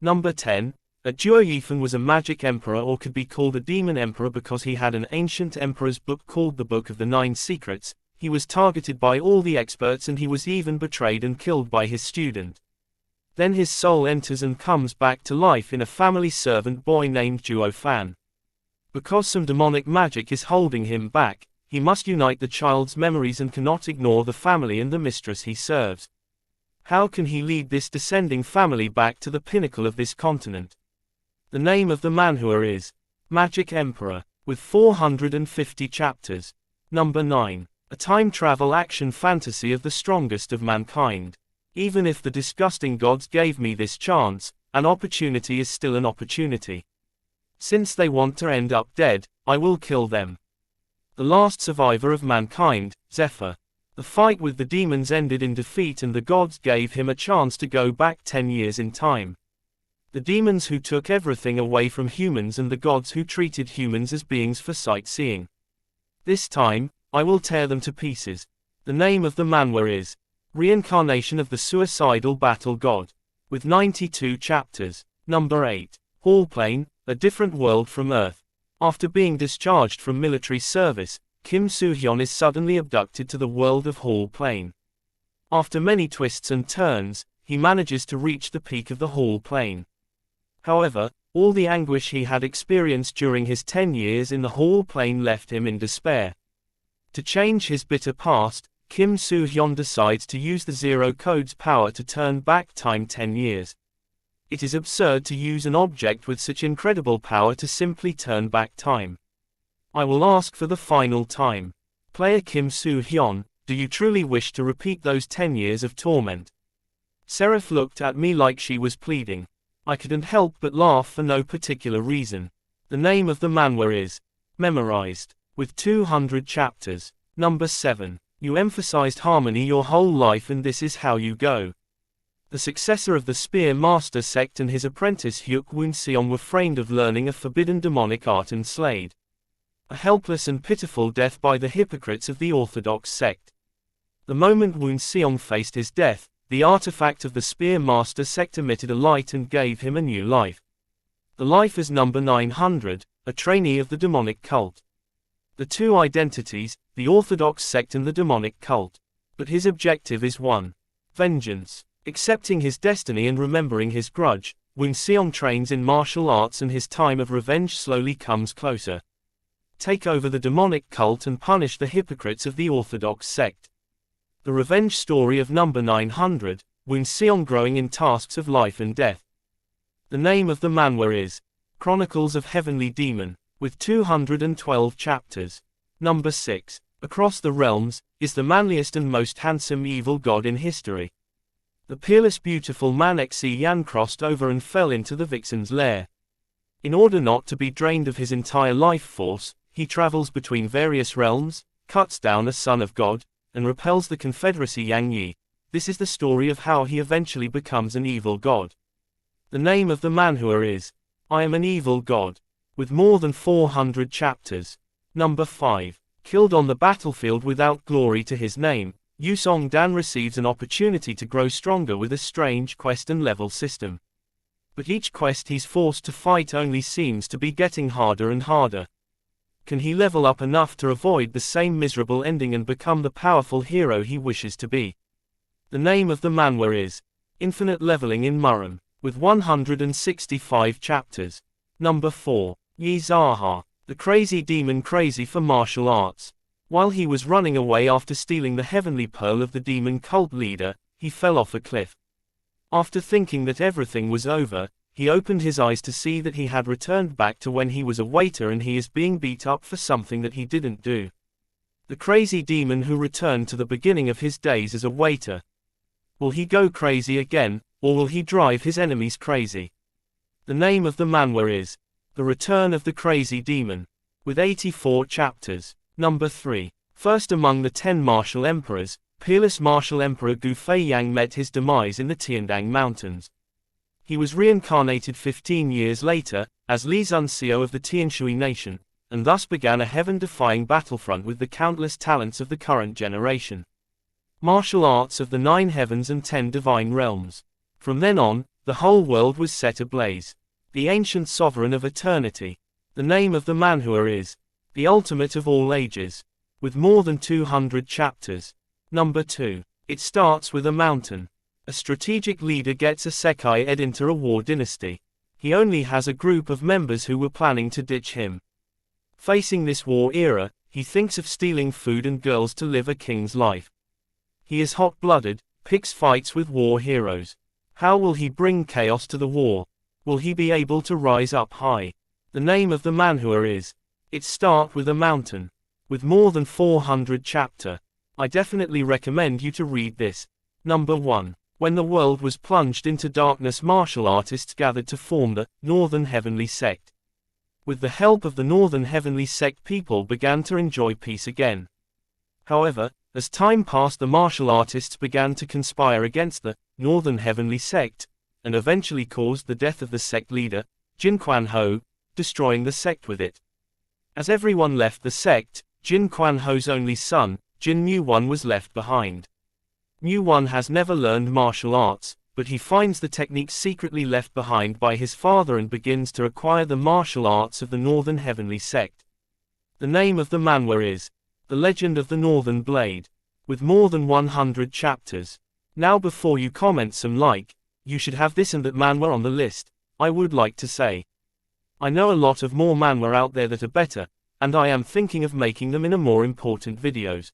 Number 10. Duo Yifan was a magic emperor, or could be called a demon emperor because he had an ancient emperor's book called the Book of the Nine Secrets. He was targeted by all the experts and he was even betrayed and killed by his student. Then his soul enters and comes back to life in a family servant boy named Duo Fan. Because some demonic magic is holding him back, he must unite the child's memories and cannot ignore the family and the mistress he serves. How can he lead this descending family back to the pinnacle of this continent? The name of the manhwa is Magic Emperor, with 450 chapters. Number 9. A time travel action fantasy of the strongest of mankind. Even if the disgusting gods gave me this chance, an opportunity is still an opportunity. Since they want to end up dead, I will kill them. The last survivor of mankind, Zephyr. The fight with the demons ended in defeat and the gods gave him a chance to go back 10 years in time. The demons who took everything away from humans and the gods who treated humans as beings for sightseeing. This time, I will tear them to pieces. The name of the manhwa is Reincarnation of the Suicidal Battle God, with 92 chapters. Number 8. Hallplane, a different world from Earth. After being discharged from military service, Kim Soo-hyun is suddenly abducted to the world of Hallplane. After many twists and turns, he manages to reach the peak of the Hallplane. However, all the anguish he had experienced during his 10 years in the Hallplane left him in despair. To change his bitter past, Kim Soo-hyun decides to use the Zero Code's power to turn back time 10 years. It is absurd to use an object with such incredible power to simply turn back time. I will ask for the final time. Player Kim Soo-hyun, do you truly wish to repeat those 10 years of torment? Seraph looked at me like she was pleading. I couldn't help but laugh for no particular reason. The name of the manhwa is Memorized, with 200 chapters. Number 7. You emphasized harmony your whole life and this is how you go. The successor of the Spear Master sect and his apprentice Hyuk Woon Seong were framed of learning a forbidden demonic art and slayed. A helpless and pitiful death by the hypocrites of the Orthodox sect. The moment Woon Seong faced his death, the artifact of the Spear Master sect emitted a light and gave him a new life. The life is number 900, a trainee of the demonic cult. The two identities, the Orthodox sect and the demonic cult. But his objective is one. Vengeance. Accepting his destiny and remembering his grudge, Woon Seong trains in martial arts and his time of revenge slowly comes closer. Take over the demonic cult and punish the hypocrites of the Orthodox sect. The revenge story of number 900, Woon Seong growing in tasks of life and death. The name of the manhwa is Chronicles of Heavenly Demon, with 212 chapters. Number 6. Across the Realms, is the manliest and most handsome evil god in history. The peerless beautiful man Xi Yan crossed over and fell into the vixen's lair. In order not to be drained of his entire life force, he travels between various realms, cuts down a son of God, and repels the Confederacy Yang Yi. This is the story of how he eventually becomes an evil god. The name of the manhwa is I Am an Evil God, with more than 400 chapters. Number 5. Killed on the battlefield without glory to his name, Yu Song Dan receives an opportunity to grow stronger with a strange quest and level system. But each quest he's forced to fight only seems to be getting harder and harder. Can he level up enough to avoid the same miserable ending and become the powerful hero he wishes to be? The name of the manhwa is Infinite Leveling in Muram, with 165 chapters. Number 4. Yi Zaha, the crazy demon crazy for martial arts. While he was running away after stealing the heavenly pearl of the demon cult leader, he fell off a cliff. After thinking that everything was over, he opened his eyes to see that he had returned back to when he was a waiter and he is being beat up for something that he didn't do. The crazy demon who returned to the beginning of his days as a waiter. Will he go crazy again, or will he drive his enemies crazy? The name of the manhwa is The Return of the Crazy Demon, with 84 chapters. Number 3. First among the 10 martial emperors, peerless martial emperor Gu Feiyang met his demise in the Tiandang Mountains. He was reincarnated 15 years later, as Li Zunxiu of the Tianshui nation, and thus began a heaven-defying battlefront with the countless talents of the current generation. Martial arts of the 9 heavens and 10 divine realms. From then on, The whole world was set ablaze. The ancient sovereign of eternity. The name of the Manhua is the ultimate of all ages, with more than 200 chapters. Number 2. It starts with a mountain. A strategic leader gets a Sekai Ed into a war dynasty. He only has a group of members who were planning to ditch him. Facing this war era, he thinks of stealing food and girls to live a king's life. He is hot-blooded, picks fights with war heroes. How will he bring chaos to the war? Will he be able to rise up high? The name of the manhwa is It Start with a Mountain. With more than 400 chapter. I definitely recommend you to read this. Number 1. When the world was plunged into darkness, martial artists gathered to form the Northern Heavenly Sect. With the help of the Northern Heavenly Sect, people began to enjoy peace again. However, as time passed, the martial artists began to conspire against the Northern Heavenly Sect, and eventually caused the death of the sect leader, Jin Quan Ho, destroying the sect with it. As everyone left the sect, Jin Quan Ho's only son, Jin Mu-won, was left behind. Mu-won has never learned martial arts, but he finds the techniques secretly left behind by his father and begins to acquire the martial arts of the Northern Heavenly Sect. The name of the manhwa is The Legend of the Northern Blade, with more than 100 chapters. Now before you comment some like, you should have this and that manhwa on the list, I would like to say. I know a lot of more manhwa out there that are better, and I am thinking of making them in a more important videos.